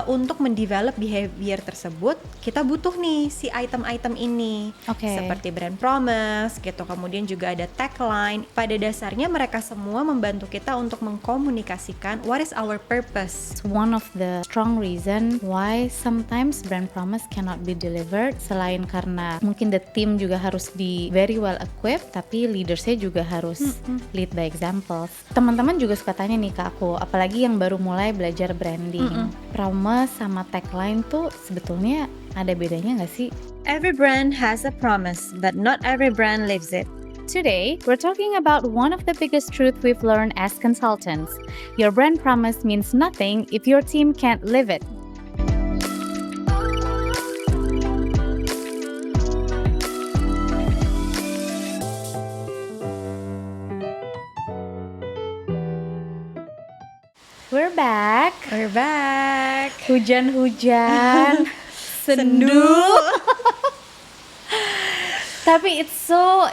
untuk mendevelop behavior tersebut, kita butuh nih si item-item ini. Seperti brand promise gitu, kemudian juga ada tagline. Pada dasarnya mereka semua membantu kita untuk mengkomunikasikan what is our purpose. One of the strong reason why sometimes brand promise cannot be delivered, selain karena mungkin the team juga harus be very well equipped, tapi leadersnya juga harus lead by examples. Teman-teman juga suka tanya nih ke aku, apalagi yang baru mulai belajar branding, promise sama tagline tuh sebetulnya ada bedanya nggak sih? Every brand has a promise, but not every brand lives it. Today, we're talking about one of the biggest truths we've learned as consultants. Your brand promise means nothing if your team can't live it. We're back. Hujan-hujan, sendu. Tapi it's so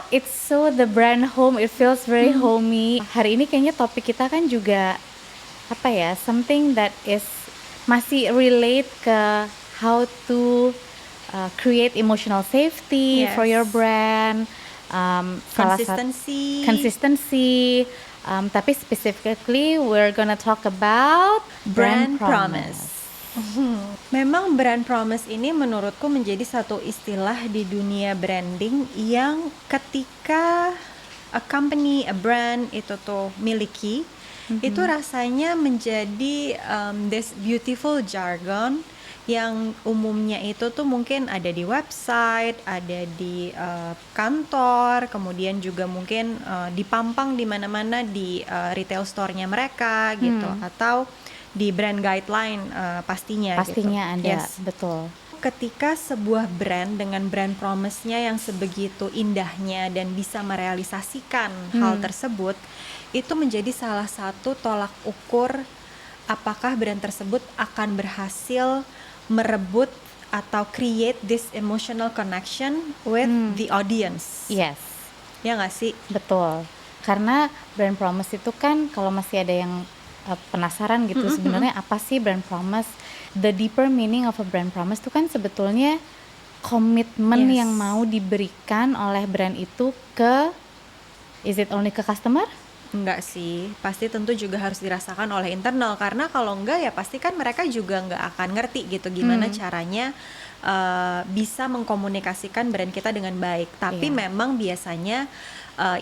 the brand home, it feels very homey. Hari ini kayaknya topik kita kan juga apa ya, something that is masih relate ke how to create emotional safety for your brand, consistency. Tapi specifically we're gonna talk about brand promise. Memang brand promise ini menurutku menjadi satu istilah di dunia branding yang ketika a company, a brand itu tuh miliki, itu rasanya menjadi this beautiful jargon yang umumnya itu tuh mungkin ada di website, ada di kantor, kemudian juga mungkin dipampang di mana-mana di retail store-nya mereka gitu, atau di brand guideline pastinya gitu. Ada, betul. Ketika sebuah brand dengan brand promise-nya yang sebegitu indahnya dan bisa merealisasikan hal tersebut, itu menjadi salah satu tolak ukur apakah brand tersebut akan berhasil merebut atau create this emotional connection with the audience. Yes. Ya nggak sih? Betul. Karena brand promise itu kan, kalau masih ada yang penasaran gitu, sebenarnya apa sih brand promise? The deeper meaning of a brand promise itu kan sebetulnya komitmen yang mau diberikan oleh brand itu ke, is it only ke customer? Enggak sih, pasti tentu juga harus dirasakan oleh internal, karena kalau enggak ya pasti kan mereka juga enggak akan ngerti gitu gimana caranya bisa mengkomunikasikan brand kita dengan baik. Tapi memang biasanya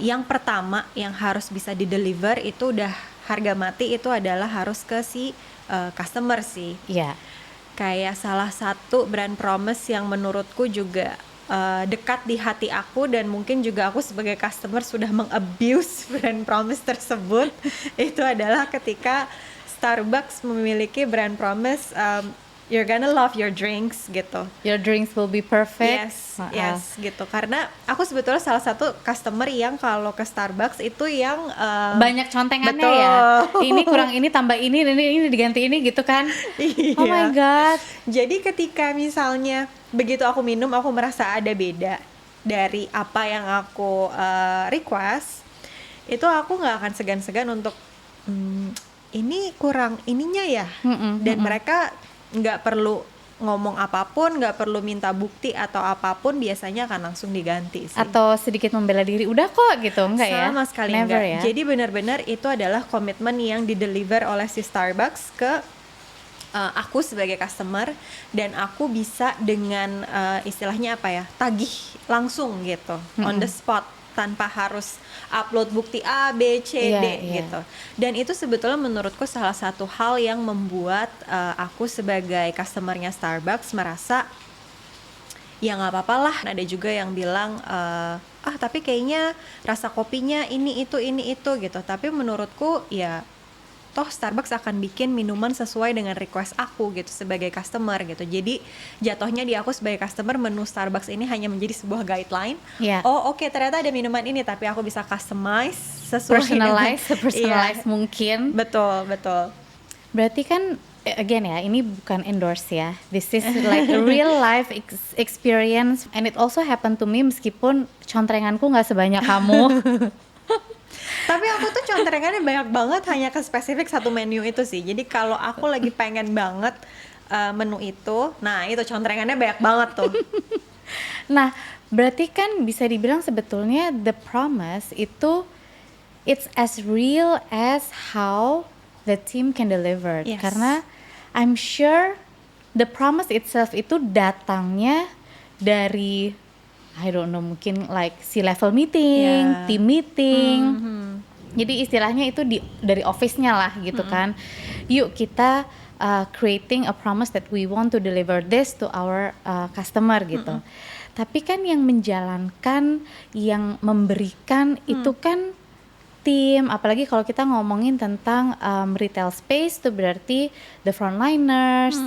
yang pertama yang harus bisa dideliver itu udah harga mati, itu adalah harus ke si customer sih. Kayak salah satu brand promise yang menurutku juga dekat di hati aku, dan mungkin juga aku sebagai customer sudah mengabuse brand promise tersebut itu adalah ketika Starbucks memiliki brand promise you're gonna love your drinks gitu. Your drinks will be perfect. Yes gitu. Karena aku sebetulnya salah satu customer yang kalau ke Starbucks itu yang banyak contengannya ya. Ini kurang ini, tambah ini diganti ini gitu kan. Oh my god. Jadi ketika misalnya begitu aku minum, aku merasa ada beda dari apa yang aku request, itu aku nggak akan segan-segan untuk ini kurang ininya ya. Dan mereka nggak perlu ngomong apapun, nggak perlu minta bukti atau apapun, biasanya akan langsung diganti sih. Atau sedikit membela diri, udah kok gitu, enggak ya? Sama sekali Never enggak. Ya? Jadi benar-benar itu adalah komitmen yang dideliver oleh si Starbucks ke aku sebagai customer, dan aku bisa dengan istilahnya apa ya, tagih langsung gitu, on the spot, tanpa harus upload bukti A, B, C, D gitu. Dan itu sebetulnya menurutku salah satu hal yang membuat aku sebagai customernya Starbucks merasa ya nggak apa-apa lah. Ada juga yang bilang tapi kayaknya rasa kopinya ini itu gitu. Tapi menurutku ya toh Starbucks akan bikin minuman sesuai dengan request aku gitu sebagai customer gitu. Jadi jatuhnya di aku sebagai customer, menu Starbucks ini hanya menjadi sebuah guideline. Oke, ternyata ada minuman ini, tapi aku bisa customize sesuai personalize mungkin. Betul. Berarti kan again ya, ini bukan endorse ya. This is like a real life experience, and it also happened to me meskipun contrenganku nggak sebanyak kamu. Tapi aku tuh contrengannya banyak banget, hanya ke spesifik satu menu itu sih. Jadi kalau aku lagi pengen banget menu itu. Nah itu contrengannya banyak banget tuh. Nah, berarti kan bisa dibilang sebetulnya the promise itu it's as real as how the team can deliver. Yes. Karena I'm sure the promise itself itu datangnya dari I don't know, mungkin like C-level meeting, Yeah. team meeting. Mhm. Jadi istilahnya itu dari office-nya lah gitu kan. Yuk kita creating a promise that we want to deliver this to our customer gitu. Tapi kan yang menjalankan, yang memberikan itu kan tim. Apalagi kalau kita ngomongin tentang retail space itu berarti the frontliners.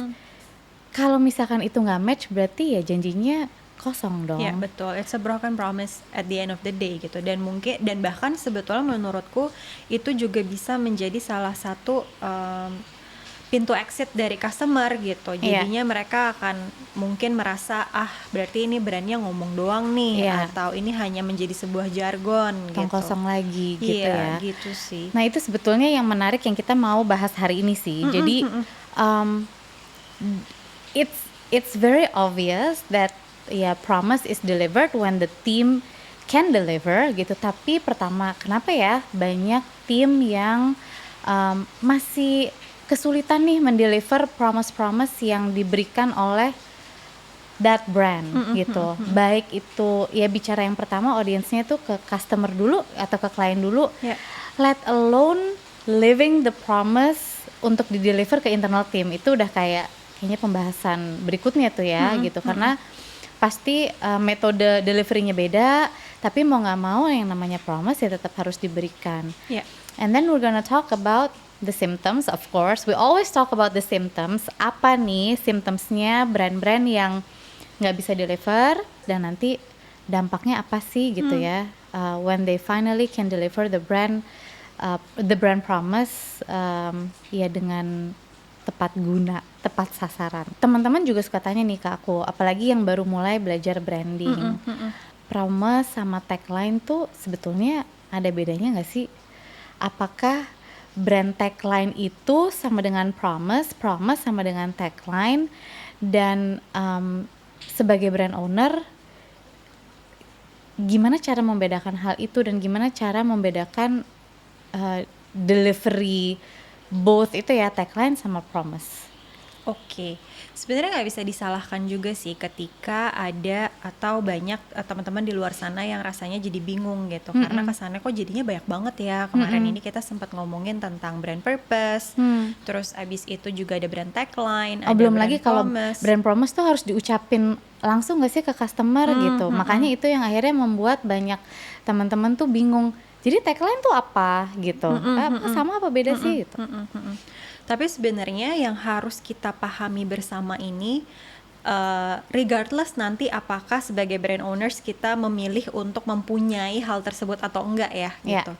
Kalau misalkan itu nggak match berarti ya janjinya kosong dong. Ya betul, it's a broken promise at the end of the day gitu. Dan mungkin dan bahkan sebetulnya menurutku itu juga bisa menjadi salah satu pintu exit dari customer gitu. Jadinya mereka akan mungkin merasa berarti ini brandnya ngomong doang nih, atau ini hanya menjadi sebuah jargon Tong gitu. kosong lagi gitu ya. Gitu sih. Nah itu sebetulnya yang menarik yang kita mau bahas hari ini sih. Jadi it's very obvious that promise is delivered when the team can deliver gitu. Tapi pertama, kenapa ya banyak tim yang masih kesulitan nih mendeliver promise-promise yang diberikan oleh that brand gitu. Baik itu ya bicara yang pertama audiensnya tuh ke customer dulu atau ke klien dulu. Let alone living the promise untuk di-deliver ke internal team. Itu udah kayaknya pembahasan berikutnya tuh ya gitu. Karena pasti metode delivery-nya beda, tapi mau nggak mau yang namanya promise ya tetap harus diberikan. And then we're gonna talk about the symptoms, of course. We always talk about the symptoms. Apa nih symptoms-nya brand-brand yang nggak bisa deliver dan nanti dampaknya apa sih gitu ya? When they finally can deliver the brand promise, ya dengan tepat guna, tepat sasaran. Teman-teman juga suka tanya nih ke aku, apalagi yang baru mulai belajar branding. Promise sama tagline tuh sebetulnya ada bedanya nggak sih? Apakah brand tagline itu sama dengan promise sama dengan tagline, dan sebagai brand owner gimana cara membedakan hal itu dan gimana cara membedakan delivery both itu ya, tagline sama promise? Oke, sebenarnya nggak bisa disalahkan juga sih ketika ada atau banyak teman-teman di luar sana yang rasanya jadi bingung gitu, karena kesannya kok jadinya banyak banget ya. Kemarin ini kita sempat ngomongin tentang brand purpose, terus abis itu juga ada brand tagline, ada belum brand lagi kalau promise. brand promise tuh harus diucapin langsung nggak sih ke customer gitu. Makanya itu yang akhirnya membuat banyak teman-teman tuh bingung. Jadi tagline tuh apa gitu? Sama apa beda sih gitu? Tapi sebenarnya yang harus kita pahami bersama ini, regardless nanti apakah sebagai brand owners kita memilih untuk mempunyai hal tersebut atau enggak ya gitu.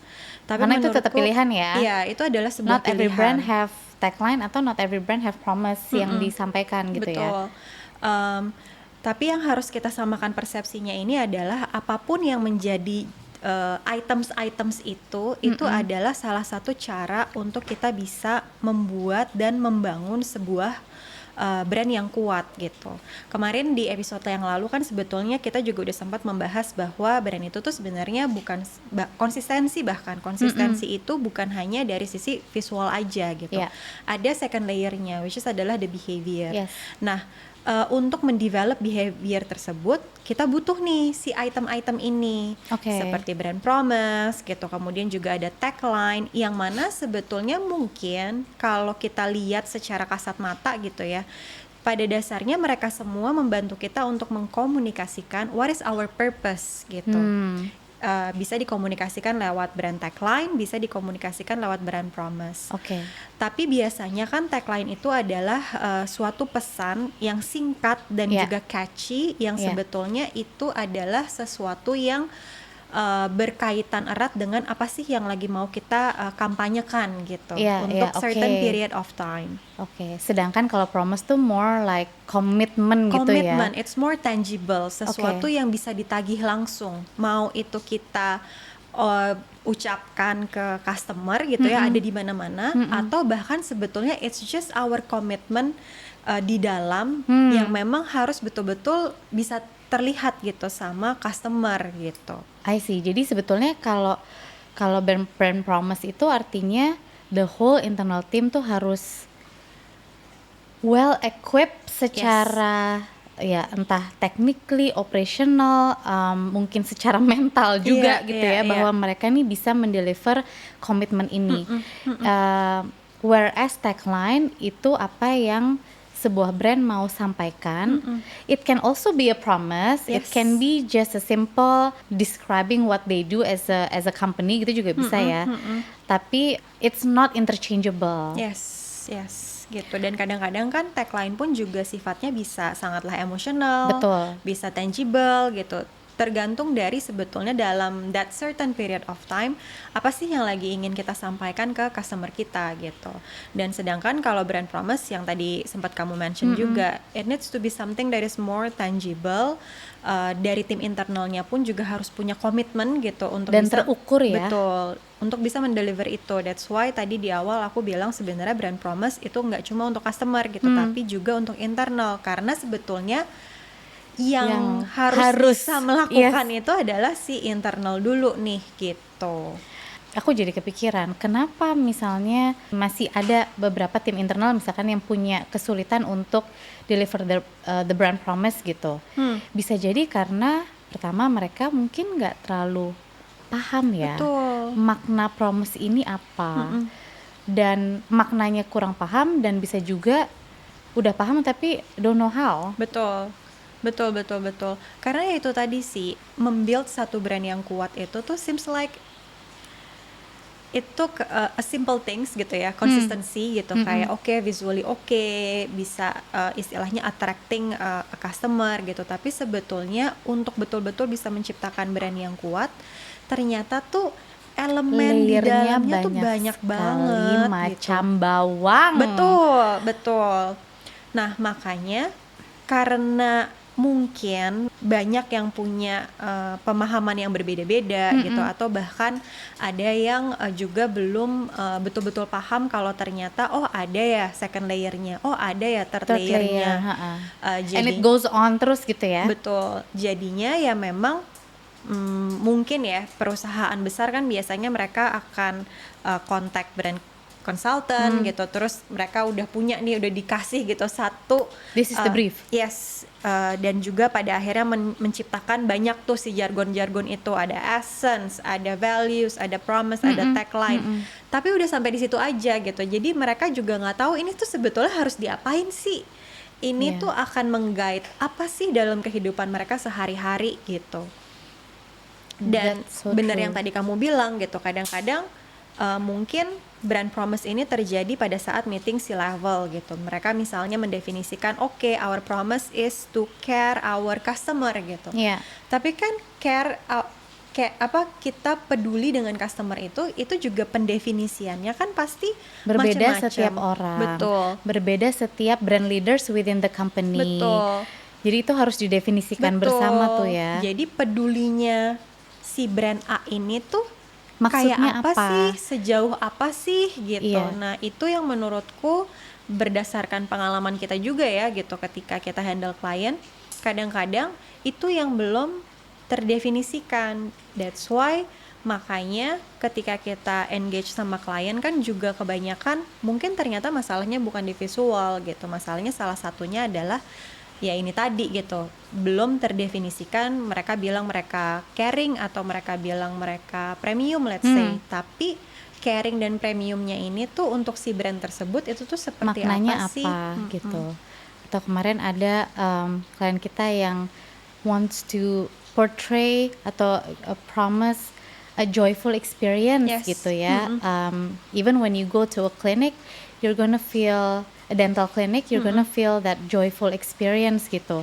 Tapi karena itu tetap pilihan ya. Iya, itu adalah sebuah Not every brand have tagline atau not every brand have promise yang disampaikan gitu. Betul. Ya. Tapi yang harus kita samakan persepsinya ini adalah apapun yang menjadi items itu adalah salah satu cara untuk kita bisa membuat dan membangun sebuah brand yang kuat gitu. Kemarin di episode yang lalu kan sebetulnya kita juga udah sempat membahas bahwa brand itu tuh sebenarnya bukan konsistensi itu bukan hanya dari sisi visual aja gitu. Ada second layernya, which is adalah the behavior. Nah, untuk mendevelop behavior tersebut kita butuh nih si item-item ini, seperti brand promise gitu, kemudian juga ada tagline yang mana sebetulnya mungkin kalau kita lihat secara kasat mata gitu ya, pada dasarnya mereka semua membantu kita untuk mengkomunikasikan what is our purpose gitu. Bisa dikomunikasikan lewat brand tagline, bisa dikomunikasikan lewat brand promise. Tapi biasanya kan tagline itu adalah suatu pesan yang singkat dan juga catchy, yang sebetulnya itu adalah sesuatu yang berkaitan erat dengan apa sih yang lagi mau kita kampanyekan gitu, untuk certain period of time. Sedangkan kalau promise tuh more like commitment gitu ya. It's more tangible, sesuatu yang bisa ditagih langsung. Mau itu kita ucapkan ke customer gitu ya, ada di mana-mana, atau bahkan sebetulnya it's just our commitment di dalam yang memang harus betul-betul bisa terlihat gitu sama customer gitu. I see. Jadi sebetulnya kalau brand promise itu artinya the whole internal team tuh harus well equipped secara ya entah technically, operational, mungkin secara mental juga gitu ya, bahwa mereka nih bisa mendeliver komitmen ini. Whereas tagline itu apa yang sebuah brand mau sampaikan. It can also be a promise. It can be just a simple describing what they do as a company gitu juga bisa ya. Tapi it's not interchangeable. Yes gitu. Dan kadang-kadang kan tagline pun juga sifatnya bisa sangatlah emosional, betul, bisa tangible gitu. Tergantung dari sebetulnya dalam that certain period of time apa sih yang lagi ingin kita sampaikan ke customer kita gitu. Dan sedangkan kalau brand promise yang tadi sempat kamu mention juga, it needs to be something that is more tangible. Dari tim internalnya pun juga harus punya komitmen gitu untuk dan bisa terukur ya. Betul, untuk bisa mendeliver itu. That's why tadi di awal aku bilang sebenarnya brand promise itu nggak cuma untuk customer gitu, tapi juga untuk internal, karena sebetulnya yang harus bisa melakukan itu adalah si internal dulu nih gitu. Aku jadi kepikiran, kenapa misalnya masih ada beberapa tim internal misalkan yang punya kesulitan untuk deliver the brand promise gitu. Bisa jadi karena pertama mereka mungkin nggak terlalu paham ya. Betul. Makna promise ini apa. Dan maknanya kurang paham, dan bisa juga udah paham tapi don't know how. Betul. Karena ya itu tadi sih, membuild satu brand yang kuat itu tuh seems like itu a simple things gitu ya, consistency gitu, kayak visually bisa istilahnya attracting a customer gitu. Tapi sebetulnya untuk betul-betul bisa menciptakan brand yang kuat, ternyata tuh elemen di dalamnya tuh banyak banget macam gitu. bawang. Betul. Nah makanya karena mungkin banyak yang punya pemahaman yang berbeda-beda gitu, atau bahkan ada yang juga belum betul-betul paham kalau ternyata ada ya second layernya, ada ya third layernya. And it goes on terus gitu ya. Betul. Jadinya ya memang mungkin ya perusahaan besar kan biasanya mereka akan kontak brand consultant gitu, terus mereka udah punya nih, udah dikasih gitu satu this is the brief. Yes, dan juga pada akhirnya menciptakan banyak tuh si jargon-jargon itu, ada essence, ada values, ada promise, ada tagline. Tapi udah sampai di situ aja gitu. Jadi mereka juga nggak tahu ini tuh sebetulnya harus diapain sih. Ini tuh akan meng-guide apa sih dalam kehidupan mereka sehari-hari gitu. Dan bener yang tadi kamu bilang gitu, kadang-kadang mungkin brand promise ini terjadi pada saat meeting C-level gitu. Mereka misalnya mendefinisikan our promise is to care our customer gitu. Tapi kan care kita peduli dengan customer itu juga pendefinisiannya kan pasti berbeda macam-macam. Setiap orang. Betul. Berbeda setiap brand leaders within the company. Betul. Jadi itu harus didefinisikan bersama tuh ya. Jadi pedulinya si brand A ini tuh maksudnya kayak apa sih, sejauh apa sih gitu. Nah itu yang menurutku berdasarkan pengalaman kita juga ya gitu, ketika kita handle klien, kadang-kadang itu yang belum terdefinisikan. That's why makanya ketika kita engage sama klien kan juga kebanyakan mungkin ternyata masalahnya bukan di visual gitu, masalahnya salah satunya adalah ya ini tadi gitu, belum terdefinisikan. Mereka bilang mereka caring atau mereka bilang mereka premium let's say, tapi caring dan premiumnya ini tuh untuk si brand tersebut itu tuh seperti maknanya apa sih gitu. Atau kemarin ada klien kita yang wants to portray atau promise a joyful experience gitu ya. Even when you go to a clinic, you're gonna feel a dental clinic, you're gonna feel that joyful experience gitu.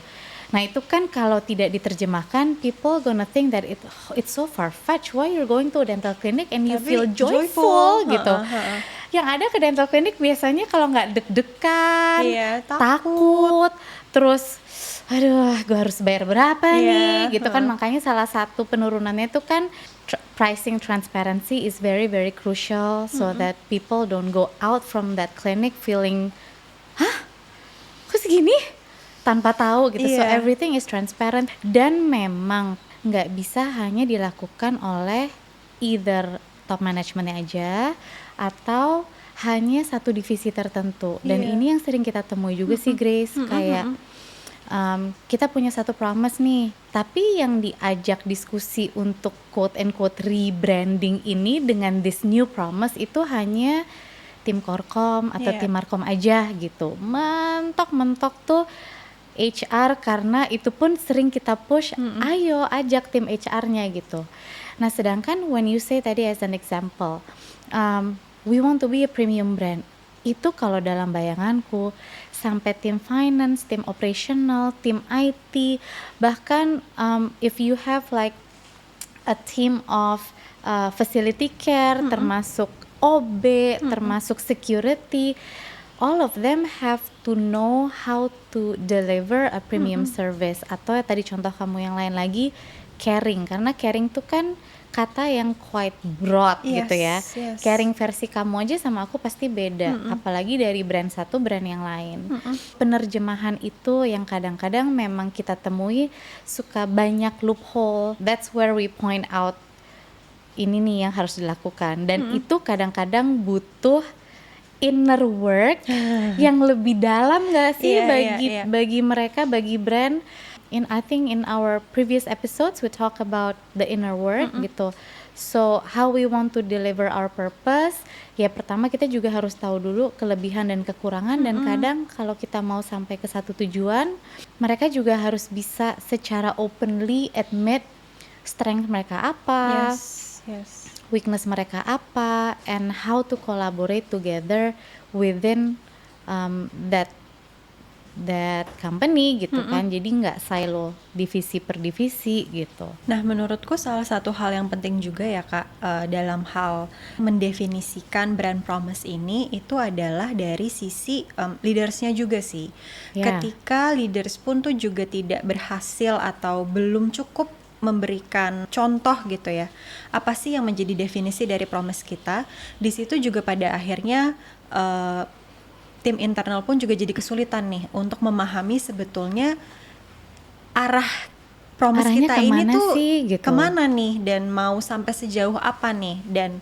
Nah itu kan kalau tidak diterjemahkan, people gonna think that it's so far-fetched. Why you're going to a dental clinic and you feel joyful gitu. Yang ada ke dental clinic biasanya kalau nggak deg-degan, takut, terus aduh gue harus bayar berapa Iya, nih gitu kan. Makanya salah satu penurunannya itu kan pricing transparency is very very crucial so that people don't go out from that clinic feeling kok segini tanpa tahu gitu. So Iya. everything is transparent dan memang nggak bisa hanya dilakukan oleh either top managementnya aja atau hanya satu divisi tertentu. Dan Iya. ini yang sering kita temui juga sih Grace, kayak kita punya satu promise nih, tapi yang diajak diskusi untuk quote and quote rebranding ini dengan this new promise itu hanya tim Korkom atau Iya. tim Markom aja gitu. Mentok-mentok tuh HR karena itu pun sering kita push, ayo ajak tim HR-nya gitu. Nah sedangkan when you say tadi as an example, we want to be a premium brand, itu kalau dalam bayanganku sampai tim finance, tim operational, tim IT, bahkan if you have like a team of facility care, termasuk OB, termasuk security, all of them have to know how to deliver a premium service. Atau ya tadi contoh kamu yang lain lagi, caring, karena caring tuh kan kata yang quite broad gitu ya. Yes. Caring versi kamu aja sama aku pasti beda, apalagi dari brand satu brand yang lain. Penerjemahan itu yang kadang-kadang memang kita temui suka banyak loophole. That's where we point out ini nih yang harus dilakukan, dan itu kadang-kadang butuh inner work yang lebih dalam nggak sih bagi mereka, bagi brand. I think in our previous episodes we talk about the inner work gitu. So how we want to deliver our purpose, ya pertama kita juga harus tahu dulu kelebihan dan kekurangan, dan kadang kalau kita mau sampai ke satu tujuan, mereka juga harus bisa secara openly admit strength mereka apa, Yes. weakness mereka apa, and how to collaborate together within that company gitu kan. Jadi nggak silo divisi per divisi gitu. Nah, menurutku salah satu hal yang penting juga ya Kak, dalam hal mendefinisikan brand promise ini itu adalah dari sisi leadersnya juga sih. Ya. Ketika leaders pun tuh juga tidak berhasil atau belum cukup memberikan contoh gitu ya, apa sih yang menjadi definisi dari promise kita, di situ juga pada akhirnya tim internal pun juga jadi kesulitan nih untuk memahami sebetulnya arah promise Arahnya kita ini kemana tuh sih, gitu. kemana nih, dan mau sampai sejauh apa nih. Dan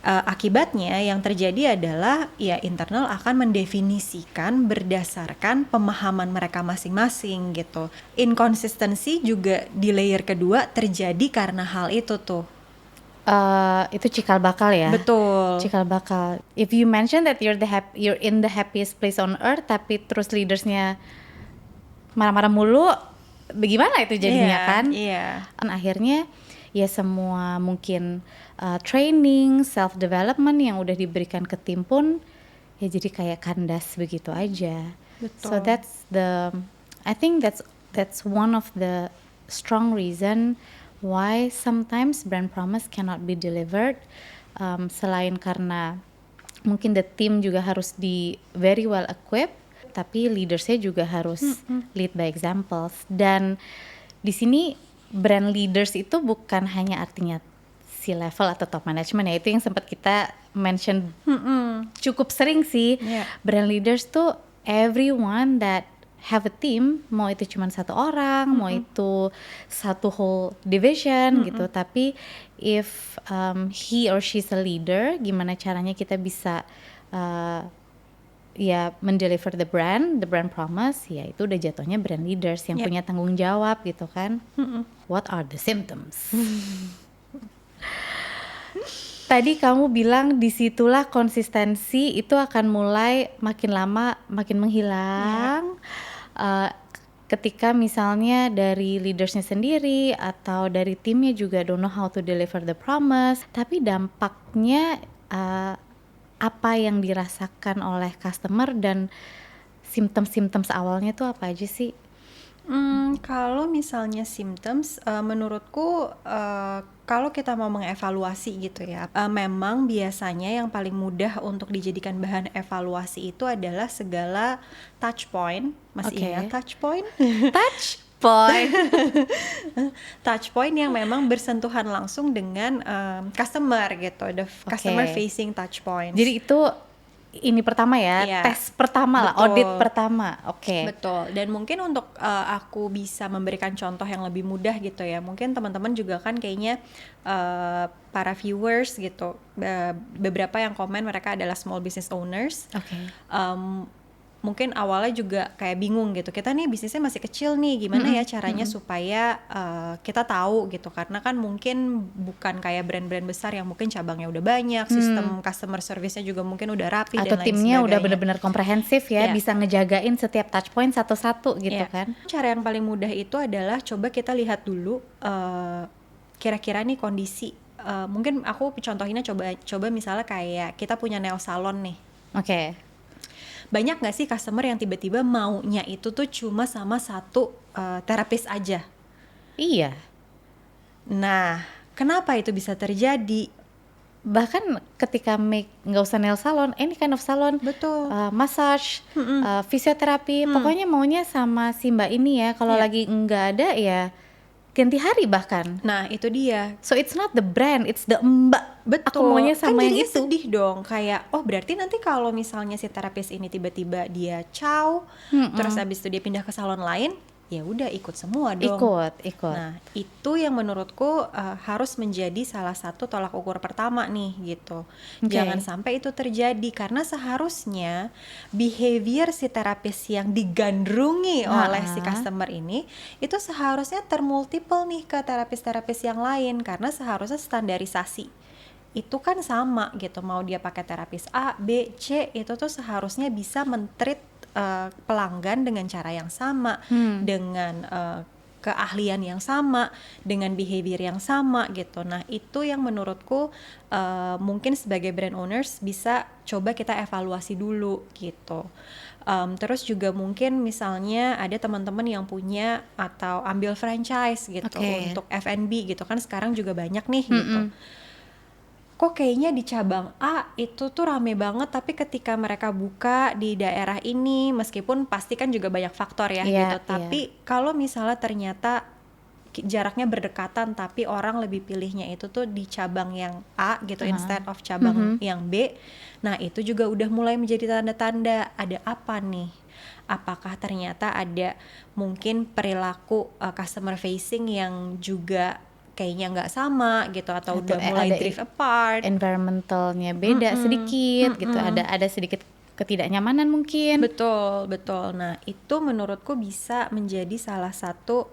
akibatnya yang terjadi adalah ya internal akan mendefinisikan berdasarkan pemahaman mereka masing-masing gitu. Inconsistency juga di layer kedua terjadi karena hal itu tuh. Itu cikal bakal ya. Betul. Cikal bakal. If you mention that you're in the happiest place on earth, tapi terus leadersnya marah-marah mulu, bagaimana itu jadinya kan? Iya. Dan akhirnya ya semua mungkin training, self development yang udah diberikan ke tim pun ya jadi kayak kandas begitu aja. Betul. So I think that's one of the strong reason why sometimes brand promise cannot be delivered. Selain karena mungkin the team juga harus di very well equipped, tapi leadersnya juga harus lead by examples. Dan di sini brand leaders itu bukan hanya artinya C-level atau top management ya, itu yang sempat kita mention cukup sering sih. Yeah. Brand leaders tuh everyone that have a team, mau itu cuma satu orang, mau itu satu whole division gitu, tapi if he or she's a leader, gimana caranya kita bisa ya mendeliver the brand promise, ya itu udah jatuhnya brand leaders yang punya tanggung jawab gitu kan. What are the symptoms? Tadi kamu bilang disitulah konsistensi itu akan mulai makin lama makin menghilang. Ketika misalnya dari leadersnya sendiri atau dari timnya juga don't know how to deliver the promise, tapi dampaknya apa yang dirasakan oleh customer dan symptoms awalnya tuh apa aja sih? Kalau misalnya symptoms, menurutku kalau kita mau mengevaluasi gitu ya, memang biasanya yang paling mudah untuk dijadikan bahan evaluasi itu adalah segala touch point. Masih Oke. ingat touch point? Touch point. Touch point yang memang bersentuhan langsung dengan customer gitu, the customer facing touch points. Jadi itu ini pertama ya, Iya. tes pertama lah, Betul. audit pertama. Oke. Betul, dan mungkin untuk aku bisa memberikan contoh yang lebih mudah gitu ya, mungkin teman-teman juga kan kayaknya para viewers gitu, beberapa yang komen mereka adalah small business owners. Oke. Mungkin awalnya juga kayak bingung gitu, kita nih bisnisnya masih kecil nih, gimana ya caranya supaya kita tahu gitu, karena kan mungkin bukan kayak brand-brand besar yang mungkin cabangnya udah banyak, sistem customer service-nya juga mungkin udah rapi Atau dan lain timnya udah sebagainya. benar-benar komprehensif ya, Iya. bisa ngejagain setiap touch point satu-satu gitu Iya. kan. Cara yang paling mudah itu adalah coba kita lihat dulu kira-kira nih kondisi, mungkin aku contohinnya coba misalnya kayak kita punya nail salon nih. Oke. Banyak nggak sih customer yang tiba-tiba maunya itu tuh cuma sama satu terapis aja? Iya. Nah, kenapa itu bisa terjadi? Bahkan ketika make nggak usah nail salon, any kind of salon, Betul. massage, fisioterapi, pokoknya maunya sama si mbak ini ya. Kalau Iya. lagi nggak ada ya ganti hari bahkan. Nah, itu dia. So it's not the brand, it's the mbak. Betul. Aku maunya sama kan yang jadinya itu. sedih dong, kayak oh berarti nanti kalau misalnya si terapis ini tiba-tiba dia ciao, terus habis itu dia pindah ke salon lain, ya udah ikut semua dong. Ikut. Nah, itu yang menurutku harus menjadi salah satu tolak ukur pertama nih gitu. Oke. Jangan sampai itu terjadi, karena seharusnya behavior si terapis yang digandrungi oleh si customer ini itu seharusnya termultiple nih ke terapis-terapis yang lain, karena seharusnya standarisasi itu kan sama gitu, mau dia pakai terapis A, B, C, itu tuh seharusnya bisa men-treat pelanggan dengan cara yang sama, dengan keahlian yang sama, dengan behavior yang sama gitu. Nah, itu yang menurutku mungkin sebagai brand owners bisa coba kita evaluasi dulu gitu. Terus juga mungkin misalnya ada teman-teman yang punya atau ambil franchise gitu untuk F&B gitu kan, sekarang juga banyak nih gitu. Kok kayaknya di cabang A itu tuh rame banget, tapi ketika mereka buka di daerah ini, meskipun pasti kan juga banyak faktor ya gitu, tapi kalau misalnya ternyata jaraknya berdekatan tapi orang lebih pilihnya itu tuh di cabang yang A gitu instead of cabang yang B, nah itu juga udah mulai menjadi tanda-tanda ada apa nih. Apakah ternyata ada mungkin perilaku customer facing yang juga kayaknya nggak sama gitu, atau udah mulai drift apart, environmentalnya beda sedikit gitu, ada sedikit ketidaknyamanan mungkin. Betul. Nah, itu menurutku bisa menjadi salah satu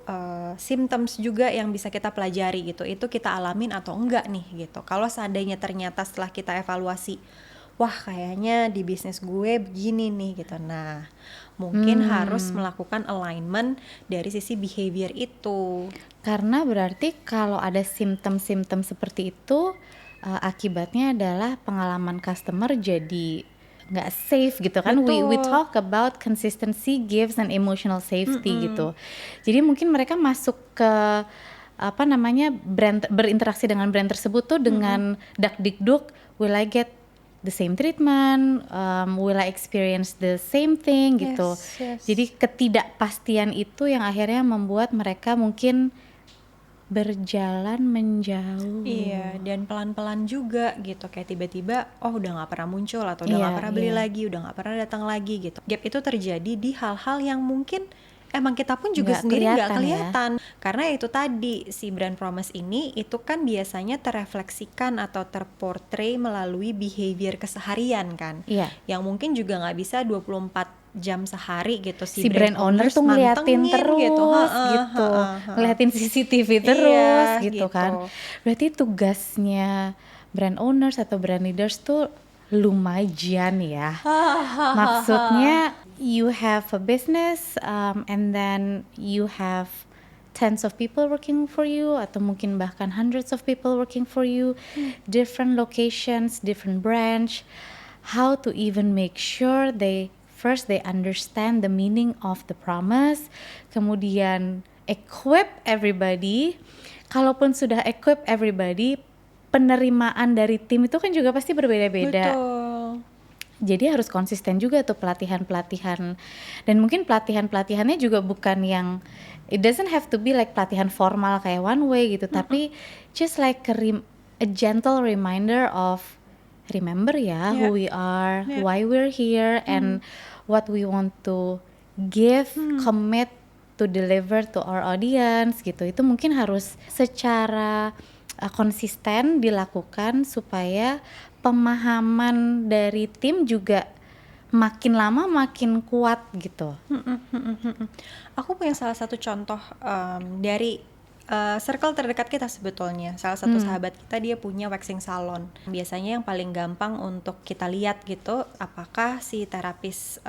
symptoms juga yang bisa kita pelajari gitu. Itu kita alamin atau enggak nih gitu. Kalau seandainya ternyata setelah kita evaluasi, wah kayaknya di bisnis gue begini nih gitu. Nah, mungkin harus melakukan alignment dari sisi behavior itu. Karena berarti kalau ada simptom-simptom seperti itu, akibatnya adalah pengalaman customer jadi nggak safe gitu kan. We talk about consistency gives an emotional safety gitu. Jadi mungkin mereka masuk ke brand, berinteraksi dengan brand tersebut tuh dengan dak-dikduk, will I get the same treatment, will I experience the same thing gitu. Jadi ketidakpastian itu yang akhirnya membuat mereka mungkin berjalan menjauh. Iya, dan pelan-pelan juga gitu, kayak tiba-tiba oh udah nggak pernah muncul, atau udah nggak pernah beli lagi, udah nggak pernah datang lagi gitu. Gap itu terjadi di hal-hal yang mungkin emang kita pun juga sendiri nggak kelihatan ya. Karena itu tadi si brand promise ini itu kan biasanya terrefleksikan atau terportray melalui behavior keseharian kan, yang mungkin juga nggak bisa 24 jam sehari gitu si brand owner tuh ngeliatin terus gitu, ngeliatin CCTV terus gitu kan. Berarti tugasnya brand owners atau brand leaders tuh lumayan ya. Maksudnya you have a business and then you have tens of people working for you, atau mungkin bahkan hundreds of people working for you, different locations, different branch. How to even make sure they first they understand the meaning of the promise, kemudian equip everybody. Kalaupun sudah equip everybody, penerimaan dari tim itu kan juga pasti berbeda-beda. Betul. Jadi harus konsisten juga tuh pelatihan-pelatihan. Dan mungkin pelatihan-pelatihannya juga bukan yang, it doesn't have to be like pelatihan formal kayak one way gitu, tapi just like a gentle reminder of remember ya who we are, why we're here, and what we want to give, commit to deliver to our audience gitu. Itu mungkin harus secara konsisten dilakukan supaya pemahaman dari tim juga makin lama makin kuat gitu. Aku punya salah satu contoh dari circle terdekat kita sebetulnya. Salah satu sahabat kita dia punya waxing salon. Biasanya yang paling gampang untuk kita lihat gitu, apakah si terapis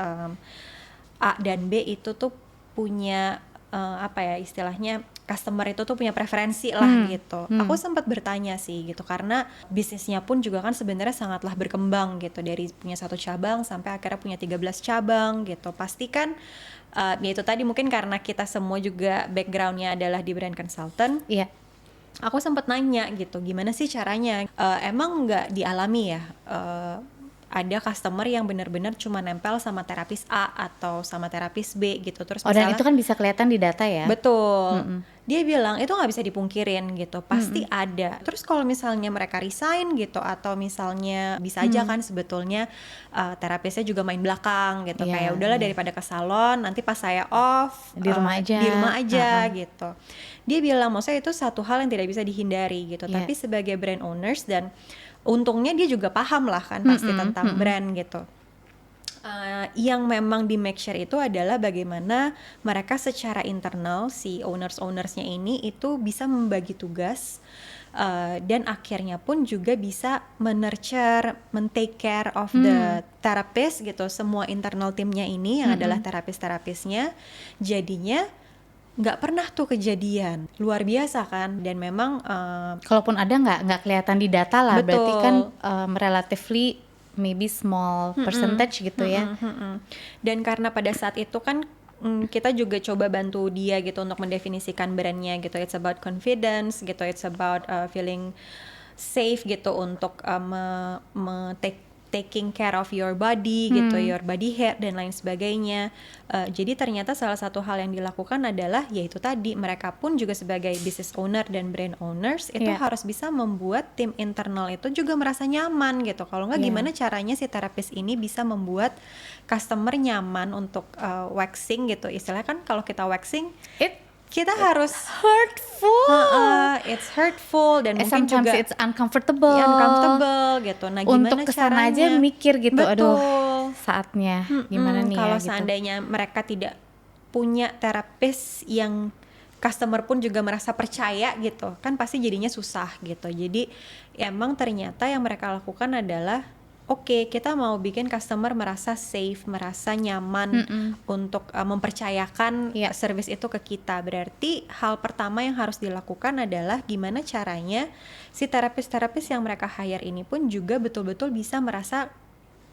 A dan B itu tuh punya apa ya istilahnya, customer itu tuh punya preferensi lah gitu. Aku sempat bertanya sih gitu, karena bisnisnya pun juga kan sebenarnya sangatlah berkembang gitu, dari punya 1 cabang sampai akhirnya punya 13 cabang gitu. Pasti kan ya itu tadi, mungkin karena kita semua juga backgroundnya adalah di brand consultant. Iya. Aku sempat nanya gitu, gimana sih caranya? Emang nggak dialami ya? Ada customer yang benar-benar cuma nempel sama terapis A atau sama terapis B gitu. Terus Dan itu kan bisa kelihatan di data ya. Betul. Dia bilang itu nggak bisa dipungkirin gitu, pasti ada. Terus kalau misalnya mereka resign gitu, atau misalnya bisa aja kan sebetulnya terapisnya juga main belakang gitu, kayak udahlah daripada ke salon, nanti pas saya off Di rumah aja. di rumah aja gitu. Dia bilang maksudnya itu satu hal yang tidak bisa dihindari gitu. Tapi sebagai brand owners, dan untungnya dia juga paham lah kan pasti tentang brand gitu. Yang memang di make sure itu adalah bagaimana mereka secara internal, si ownersnya ini itu bisa membagi tugas, dan akhirnya pun juga bisa men-nurture, men-take care of the therapist gitu, semua internal timnya ini yang adalah terapis-terapisnya. Jadinya nggak pernah tuh kejadian, luar biasa kan. Dan memang kalaupun ada nggak kelihatan di data lah. Betul. Berarti kan relatively maybe small percentage gitu ya. Dan karena pada saat itu kan kita juga coba bantu dia gitu untuk mendefinisikan brandnya gitu. It's about confidence gitu, it's about feeling safe gitu untuk taking care of your body gitu, your body hair dan lain sebagainya. Jadi ternyata salah satu hal yang dilakukan adalah yaitu tadi, mereka pun juga sebagai business owner dan brand owners itu harus bisa membuat tim internal itu juga merasa nyaman gitu. Kalau nggak gimana caranya si terapis ini bisa membuat customer nyaman untuk waxing gitu. Istilahnya kan kalau kita waxing kita harus hurtful. It's hurtful dan mungkin sometimes juga it's uncomfortable gitu. Nah, gimana untuk kesana caranya? aja mikir gitu. Betul. Aduh, saatnya gimana nih kalau ya gitu. seandainya mereka tidak punya terapis yang customer pun juga merasa percaya gitu, kan pasti jadinya susah gitu. Jadi emang ternyata yang mereka lakukan adalah oke, kita mau bikin customer merasa safe, merasa nyaman untuk mempercayakan service itu ke kita. Berarti hal pertama yang harus dilakukan adalah gimana caranya si terapis-terapis yang mereka hire ini pun juga betul-betul bisa merasa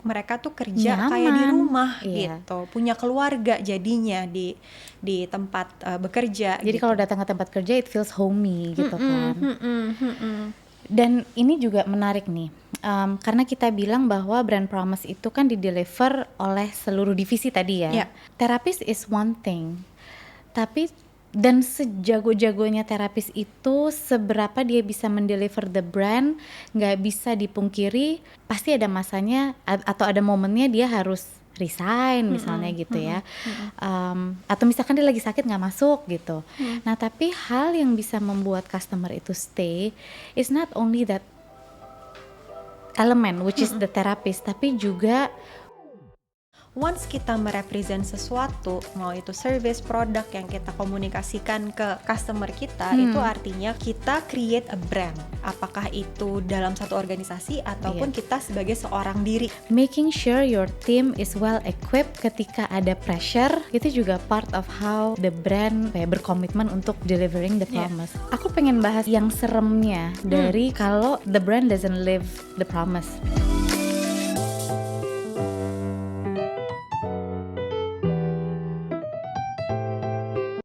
mereka tuh kerja nyaman. Kayak di rumah gitu, punya keluarga jadinya di tempat bekerja. Jadi gitu. kalau datang ke tempat kerja it feels homey gitu kan. Dan ini juga menarik nih, karena kita bilang bahwa brand promise itu kan di-deliver oleh seluruh divisi tadi ya. Terapis is one thing, tapi dan sejago-jagonya terapis itu, seberapa dia bisa mendeliver the brand, nggak bisa dipungkiri, pasti ada masanya atau ada momennya dia harus resign misalnya gitu ya, atau misalkan dia lagi sakit nggak masuk gitu. Nah tapi hal yang bisa membuat customer itu stay is not only that element which is the therapist, tapi juga once kita merepresent sesuatu, mau itu service, produk yang kita komunikasikan ke customer kita, itu artinya kita create a brand. Apakah itu dalam satu organisasi ataupun kita sebagai seorang diri. Making sure your team is well equipped ketika ada pressure, itu juga part of how the brand berkomitmen untuk delivering the promise. Aku pengen bahas yang seremnya dari kalau the brand doesn't live the promise.